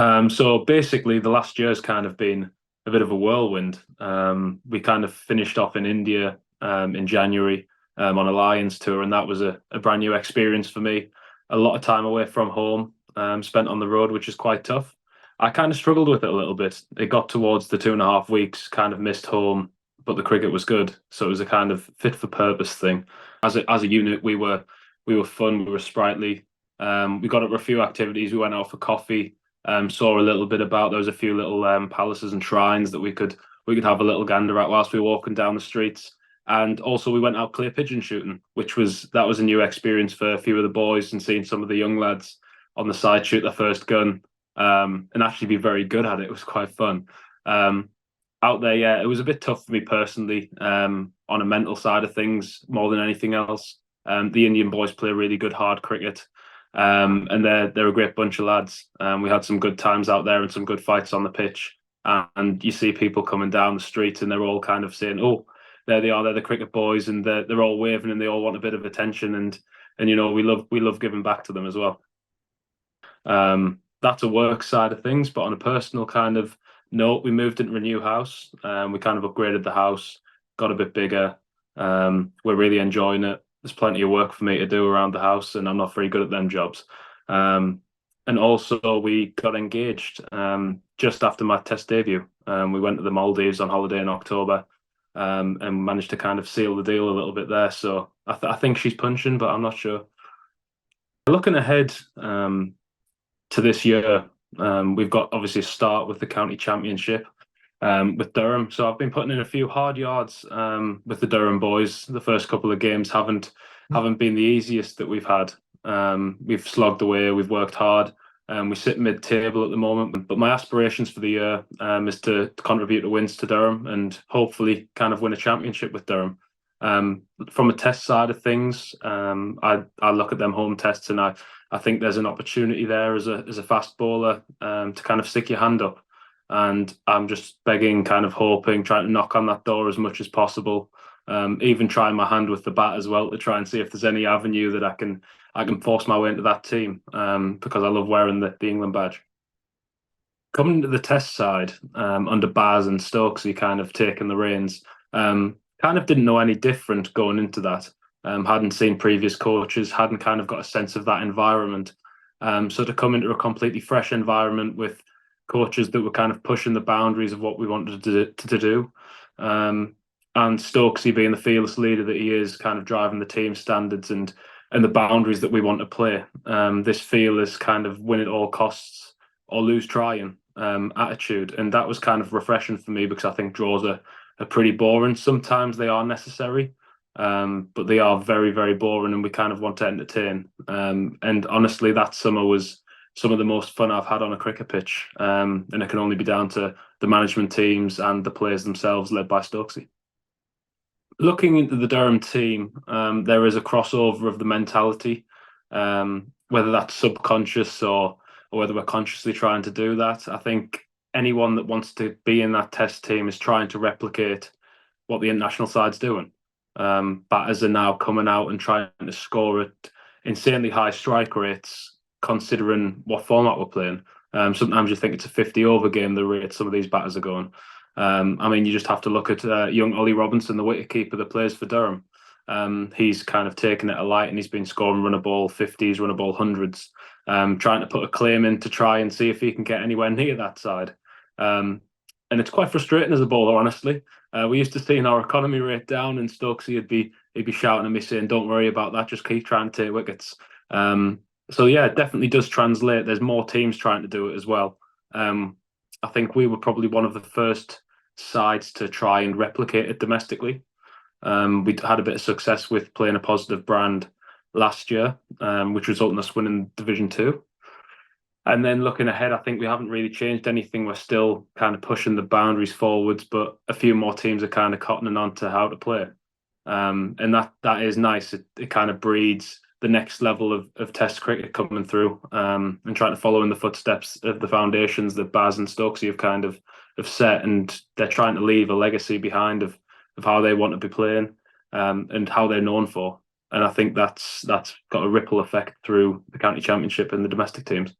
So basically, the last year's kind of been a bit of a whirlwind. We kind of finished off in India in January on a Lions tour, and that was a brand new experience for me. A lot of time away from home, spent on the road, which is quite tough. I kind of struggled with it a little bit. It got towards the 2.5 weeks, kind of missed home, but the cricket was good, so it was a kind of fit for purpose thing. As a unit, we were fun, we were sprightly. We got up for a few activities. We went out for coffee, saw a little bit about. There was a few little palaces and shrines that we could have a little gander at whilst we were walking down the streets. And also we went out clear pigeon shooting, that was a new experience for a few of the boys, and seeing some of the young lads on the side shoot their first gun, and actually be very good at it. It was quite fun. Um, Out there, yeah, it was a bit tough for me personally, on a mental side of things more than anything else. The Indian boys play really good hard cricket, and they're a great bunch of lads. We had some good times out there and some good fights on the pitch. And you see people coming down the street, and they're all kind of saying, "Oh, there they are, they're the cricket boys," and they're all waving, and they all want a bit of attention. And we love giving back to them as well. That's a work side of things, but on a personal kind of note, we moved into a new house. We kind of upgraded the house, got a bit bigger. We're really enjoying it. There's plenty of work for me to do around the house, and I'm not very good at them jobs. Um, and also, we got engaged just after my test debut. We went to the Maldives on holiday in October, and managed to kind of seal the deal a little bit there. So I think she's punching, but I'm not sure. Looking ahead, to this year. We've got obviously a start with the county championship with Durham. So I've been putting in a few hard yards with the Durham boys. The first couple of games haven't been the easiest that we've had. We've slogged away, we've worked hard. We sit mid-table at the moment, but my aspirations for the year is to contribute to wins to Durham and hopefully kind of win a championship with Durham. From a test side of things, I look at them home tests, and I think there's an opportunity there as a fast bowler to kind of stick your hand up. And I'm just begging, kind of hoping, trying to knock on that door as much as possible. Even trying my hand with the bat as well to try and see if there's any avenue that I can force my way into that team, because I love wearing the England badge. Coming into the test side, under Baz and Stokes, he kind of taken the reins. Kind of didn't know any different going into that. Hadn't seen previous coaches, hadn't kind of got a sense of that environment. So to come into a completely fresh environment with coaches that were kind of pushing the boundaries of what we wanted to do, and Stokesy being the fearless leader that he is, kind of driving the team standards and the boundaries that we want to play. This fearless kind of win at all costs or lose trying attitude, and that was kind of refreshing for me, because I think draws are pretty boring. Sometimes they are necessary, but they are very, very boring, and we kind of want to entertain. And honestly, that summer was some of the most fun I've had on a cricket pitch, and it can only be down to the management teams and the players themselves, led by Stokesy. Looking into the Durham team, there is a crossover of the mentality, whether that's subconscious or whether we're consciously trying to do that. I think anyone that wants to be in that test team is trying to replicate what the international side's doing. Batters are now coming out and trying to score at insanely high strike rates, considering what format we're playing. Sometimes you think it's a 50 over game, the rate some of these batters are going. I mean, you just have to look at young Ollie Robinson, the wicketkeeper that plays for Durham. He's kind of taken it alight, and he's been scoring run a ball 50s, run a ball hundreds, trying to put a claim in to try and see if he can get anywhere near that side. And it's quite frustrating as a bowler, honestly. We used to see our economy rate down, and Stokesy he'd be shouting at me saying, "Don't worry about that, just keep trying to take wickets." So yeah, it definitely does translate. There's more teams trying to do it as well. I think we were probably one of the first sides to try and replicate it domestically. We had a bit of success with playing a positive brand last year, which resulted in us winning Division Two. And then looking ahead, I think we haven't really changed anything. We're still kind of pushing the boundaries forwards, but a few more teams are kind of cottoning on to how to play. And that is nice. It kind of breeds the next level of Test cricket coming through, and trying to follow in the footsteps of the foundations that Baz and Stokesy have kind of have set, and they're trying to leave a legacy behind of how they want to be playing, and how they're known for. And I think that's got a ripple effect through the county championship and the domestic teams.